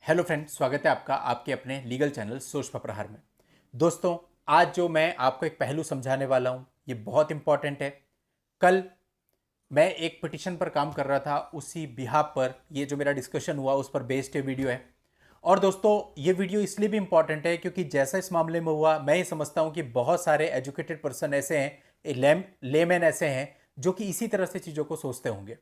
Hello friends, स्वागत है आपका आपके अपने लीगल चैनल सोच पर प्रहार में। दोस्तों, आज जो मैं आपको एक पहलू समझाने वाला हूं ये बहुत इंपॉर्टेंट है। कल मैं एक पिटिशन पर काम कर रहा था, उसी बिहाफ पर ये जो मेरा डिस्कशन हुआ उस पर बेस्ड ये वीडियो है। और दोस्तों, ये वीडियो इसलिए भी इंपॉर्टेंट है क्योंकि जैसा इस मामले में हुआ, मैं ये समझता हूं कि बहुत सारे एजुकेटेड पर्सन ऐसे हैं, लेमैन ऐसे हैं जो कि इसी तरह से चीज़ों को सोचते होंगे।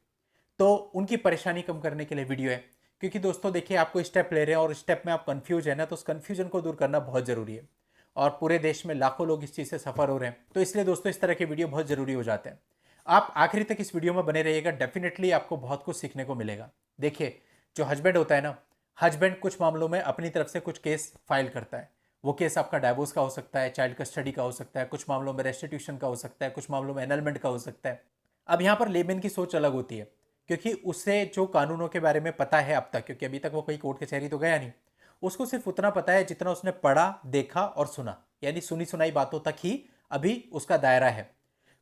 तो उनकी परेशानी कम करने के लिए वीडियो है। क्योंकि दोस्तों देखिए, आपको स्टेप ले रहे हैं और स्टेप में आप कंफ्यूज है ना, तो उस कंफ्यूजन को दूर करना बहुत जरूरी है। और पूरे देश में लाखों लोग इस चीज़ से सफ़र हो रहे हैं, तो इसलिए दोस्तों इस तरह के वीडियो बहुत ज़रूरी हो जाते हैं। आप आखिरी तक इस वीडियो में बने रहिएगा, डेफिनेटली आपको बहुत कुछ सीखने को मिलेगा। देखिए, जो हस्बैंड होता है ना, हस्बैंड कुछ मामलों में अपनी तरफ से कुछ केस फाइल करता है। वो केस आपका डाइवोर्स का हो सकता है, चाइल्ड कस्टडी का हो सकता है, कुछ मामलों में रेस्टिट्यूशन का हो सकता है, कुछ मामलों में एनलमेंट का हो सकता है। अब यहाँ पर लेमैन की सोच अलग होती है, क्योंकि उससे जो कानूनों के बारे में पता है अब तक, क्योंकि अभी तक वो कोई कोर्ट कचहरी तो गया नहीं, उसको सिर्फ उतना पता है जितना उसने पढ़ा, देखा और सुना, यानी सुनी सुनाई बातों तक ही अभी उसका दायरा है।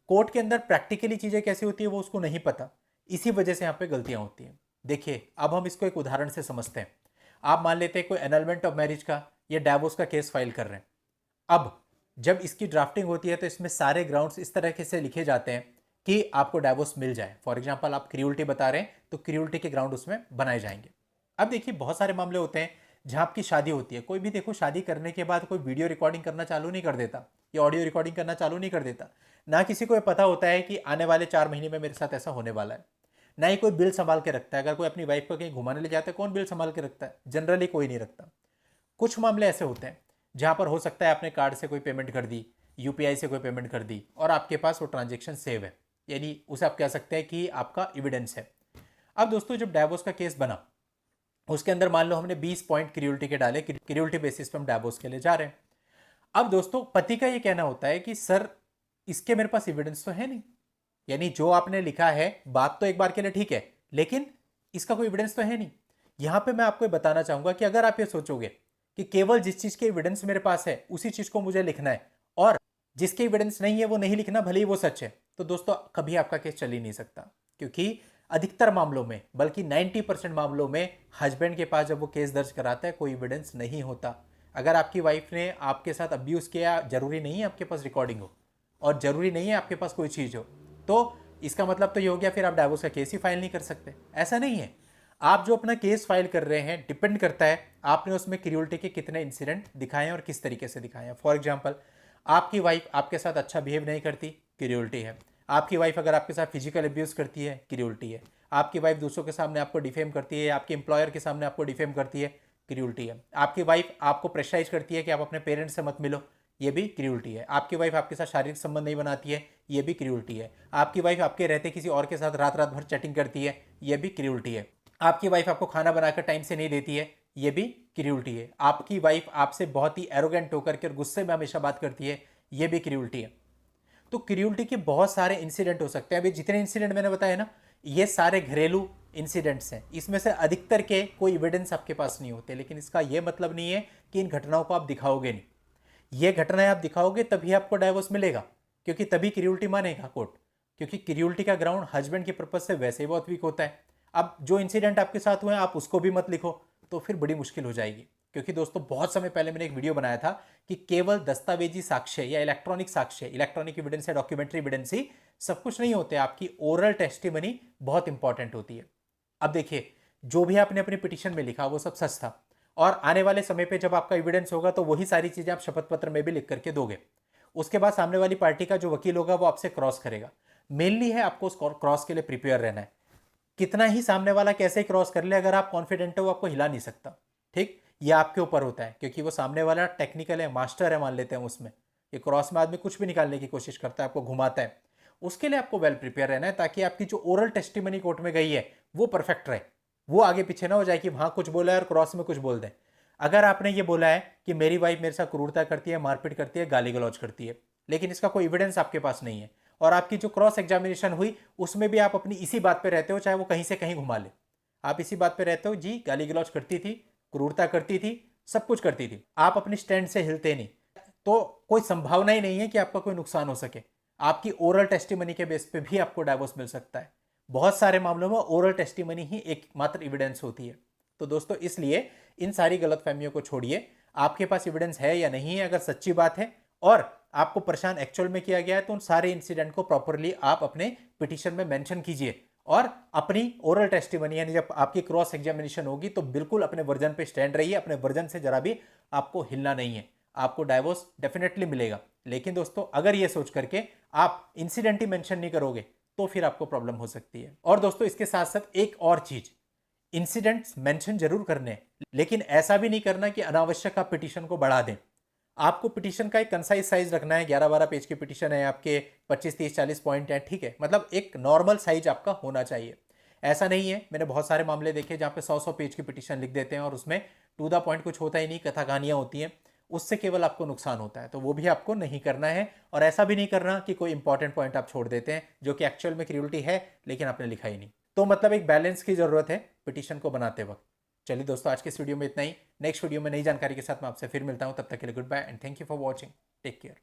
कोर्ट के अंदर प्रैक्टिकली चीजें कैसी होती है वो उसको नहीं पता। इसी वजह से यहाँ पे गलतियां होती हैं। देखिए, अब हम इसको एक उदाहरण से समझते हैं। आप मान लेते हैं कोई एनलमेंट ऑफ मैरिज का या डाइवोर्स का केस फाइल कर रहे हैं। अब जब इसकी ड्राफ्टिंग होती है तो इसमें सारे ग्राउंड्स इस तरह से लिखे जाते हैं कि आपको डाइवोर्स मिल जाए। फॉर एग्जांपल, आप क्रियोलिटी बता रहे हैं तो क्रियोलिटी के ग्राउंड उसमें बनाए जाएंगे। अब देखिए, बहुत सारे मामले होते हैं जहां आपकी शादी होती है। कोई भी देखो, शादी करने के बाद कोई वीडियो रिकॉर्डिंग करना चालू नहीं कर देता या ऑडियो रिकॉर्डिंग करना चालू नहीं कर देता। ना किसी को ये पता होता है कि आने वाले 4 महीने में मेरे साथ ऐसा होने वाला है। ना ही कोई बिल संभाल के रखता है। अगर कोई अपनी वाइफ को कहीं घुमाने ले जाता है, कौन बिल संभाल के रखता है? जनरली कोई नहीं रखता। कुछ मामले ऐसे होते हैं जहां पर हो सकता है आपने कार्ड से कोई पेमेंट कर दी, यूपीआई से कोई पेमेंट कर दी और आपके पास वो ट्रांजेक्शन सेव है, यानी उसे आप कह सकते हैं कि आपका एविडेंस है। अब दोस्तों, जब डाइवोर्स का केस बना, उसके अंदर मान लो हमने 20 पॉइंट क्रियोलिटी के डाले, क्रियोलिटी बेसिस पे हम डाइवोर्स के लिए जा रहे हैं। अब दोस्तों, पति का ये कहना होता है कि सर, इसके मेरे पास एविडेंस तो है नहीं। यानी जो आपने लिखा है, बात तो एक बार के लिए ठीक है, लेकिन इसका कोई एविडेंस तो है नहीं। यहां पे मैं आपको बताना चाहूंगा कि अगर आप ये सोचोगे कि केवल जिस चीज के एविडेंस मेरे पास है उसी चीज को मुझे लिखना है और जिसके एविडेंस नहीं है वो नहीं लिखना, भले ही वो सच है, तो दोस्तों कभी आपका केस चल ही नहीं सकता। क्योंकि अधिकतर मामलों में, बल्कि 90% मामलों में, हस्बैंड के पास जब वो केस दर्ज कराता है कोई एविडेंस नहीं होता। अगर आपकी वाइफ ने आपके साथ अब्यूज किया, जरूरी नहीं है आपके पास रिकॉर्डिंग हो और जरूरी नहीं है आपके पास कोई चीज हो, तो इसका मतलब तो ये हो गया फिर आप डाइवोर्स का केस ही फाइल नहीं कर सकते। ऐसा नहीं है। आप जो अपना केस फाइल कर रहे हैं, डिपेंड करता है आपने उसमें क्रियोलिटी के कितने इंसिडेंट दिखाए हैं और किस तरीके से दिखाए हैं। फॉर एग्जाम्पल, आपकी वाइफ आपके साथ अच्छा बिहेव नहीं करती, क्रियोलिटी है। आपकी वाइफ अगर आपके साथ फिजिकल अब्यूज करती है, क्रियोलिटी है। आपकी वाइफ दूसरों के सामने आपको डिफेम करती है, आपके एम्प्लॉयर के सामने आपको डिफेम करती है, क्रियोलिटी है। आपकी वाइफ आपको प्रेशराइज करती है कि आप अपने पेरेंट्स से मत मिलो, ये भी क्रियोलिटी है। आपकी वाइफ आपके साथ शारीरिक संबंध नहीं बनाती है, ये भी क्रियोलिटी है। आपकी वाइफ आपके रहते किसी और के साथ रात रात भर चैटिंग करती है, ये भी क्रियोलिटी है। आपकी वाइफ आपको खाना बनाकर टाइम से नहीं देती है, ये भी क्रियोलिटी है। आपकी वाइफ आपसे बहुत ही एरोगेंट होकर के और गुस्से में हमेशा बात करती है, ये भी क्रियोलिटी है। तो क्रियोलिटी के बहुत सारे इंसिडेंट हो सकते हैं। अभी जितने इंसिडेंट मैंने बताए ना, ये सारे घरेलू इंसिडेंट्स हैं। इसमें से अधिकतर के कोई एविडेंस आपके पास नहीं होते, लेकिन इसका यह मतलब नहीं है कि इन घटनाओं को आप दिखाओगे नहीं। ये घटनाएं आप दिखाओगे तभी आपको डाइवोर्स मिलेगा, क्योंकि तभी क्रियोलिटी मानेगा कोर्ट। क्योंकि क्रियोलिटी का ग्राउंड हस्बैंड के पर्पज से वैसे ही बहुत वीक होता है। अब जो इंसिडेंट आपके साथ हुए हैं आप उसको भी मत लिखो, तो फिर बड़ी मुश्किल हो जाएगी। क्योंकि दोस्तों, बहुत समय पहले मैंने एक वीडियो बनाया था कि केवल दस्तावेजी साक्ष्य या इलेक्ट्रॉनिक साक्ष्य, इलेक्ट्रॉनिक एविडेंस या डॉक्यूमेंट्री एविडेंस ही सब कुछ नहीं होते। आपकी ओरल टेस्टिमनी बहुत इंपॉर्टेंट होती है। अब देखिए, जो भी आपने अपनी पिटीशन में लिखा वो सब सच था, और आने वाले समय पे जब आपका एविडेंस होगा तो वही सारी चीजें आप शपथ पत्र में भी लिख करके दोगे। उसके बाद सामने वाली पार्टी का जो वकील होगा वो आपसे क्रॉस करेगा। मेनली है आपको उस क्रॉस के लिए प्रिपेयर रहना है। कितना ही सामने वाला कैसे क्रॉस कर ले, अगर आप कॉन्फिडेंट हो, वो आपको हिला नहीं सकता। ठीक, ये आपके ऊपर होता है, क्योंकि वो सामने वाला टेक्निकल है, मास्टर है, मान लेते हैं उसमें। ये क्रॉस में आदमी कुछ भी निकालने की कोशिश करता है, आपको घुमाता है। उसके लिए आपको वेल प्रिपेयर रहना है, ताकि आपकी जो ओरल टेस्टिमनी कोर्ट में गई है वो परफेक्ट रहे। वो आगे पीछे ना हो जाए कि वहां कुछ बोला है और क्रॉस में कुछ बोल दें। अगर आपने ये बोला है कि मेरी वाइफ मेरे साथ क्रूरता करती है, मारपीट करती है, गाली गलौज करती है, लेकिन इसका कोई एविडेंस आपके पास नहीं है, और आपकी जो क्रॉस एग्जामिनेशन हुई उसमें भी आप अपनी इसी बात पे रहते हो, चाहे वो कहीं से कहीं घुमा ले, आप इसी बात पे रहते हो, जी गाली गलौज करती थी, क्रूरता करती थी, सब कुछ करती थी, आप अपनी स्टैंड से हिलते नहीं, तो कोई संभावना ही नहीं है कि आपका कोई नुकसान हो सके। आपकी ओरल टेस्टिमनी के बेस पे भी आपको डाइवोर्स मिल सकता है। बहुत सारे मामलों में ओरल टेस्टिमनी ही एकमात्र एविडेंस होती है। तो दोस्तों, इसलिए इन सारी गलतफहमियों को छोड़िए, आपके पास एविडेंस है या नहीं है। अगर सच्ची बात है और आपको परेशान एक्चुअल में किया गया है तो उन सारे इंसिडेंट को प्रॉपरली आप अपने पिटीशन में मेंशन कीजिए और अपनी ओरल टेस्टिमनी यानी जब आपकी क्रॉस एग्जामिनेशन होगी तो बिल्कुल अपने वर्जन पे स्टैंड रहिए, अपने वर्जन से जरा भी आपको हिलना नहीं है। आपको डाइवोर्स डेफिनेटली मिलेगा। लेकिन दोस्तों अगर ये सोच करके आप इंसिडेंट ही मेंशन नहीं करोगे तो फिर आपको प्रॉब्लम हो सकती है। और दोस्तों इसके साथ साथ एक और चीज, इंसिडेंट्स मेंशन जरूर करने, लेकिन ऐसा भी नहीं करना कि अनावश्यक आप पिटीशन को बढ़ा दें। आपको पिटीशन का एक कंसाइज साइज रखना है। 11-12 पेज की पिटीशन है आपके, 25-30-40 पॉइंट है, ठीक है, मतलब एक नॉर्मल साइज आपका होना चाहिए। ऐसा नहीं है, मैंने बहुत सारे मामले देखे जहां पे 100-100 पेज की पिटीशन लिख देते हैं और उसमें टू द पॉइंट कुछ होता ही नहीं, कथा कहानियां होती हैं, उससे केवल आपको नुकसान होता है। तो वो भी आपको नहीं करना है। और ऐसा भी नहीं करना कि कोई इंपॉर्टेंट पॉइंट आप छोड़ देते हैं जो कि एक्चुअल में क्रियोलिटी है लेकिन आपने लिखा ही नहीं। तो मतलब एक बैलेंस की जरूरत है पिटीशन को बनाते वक्त। चलिए दोस्तों आज के इस वीडियो में इतना ही। नेक्स्ट वीडियो में नई जानकारी के साथ मैं आपसे फिर मिलता हूं। तब तक के लिए good bye and thank you for watching. Take care.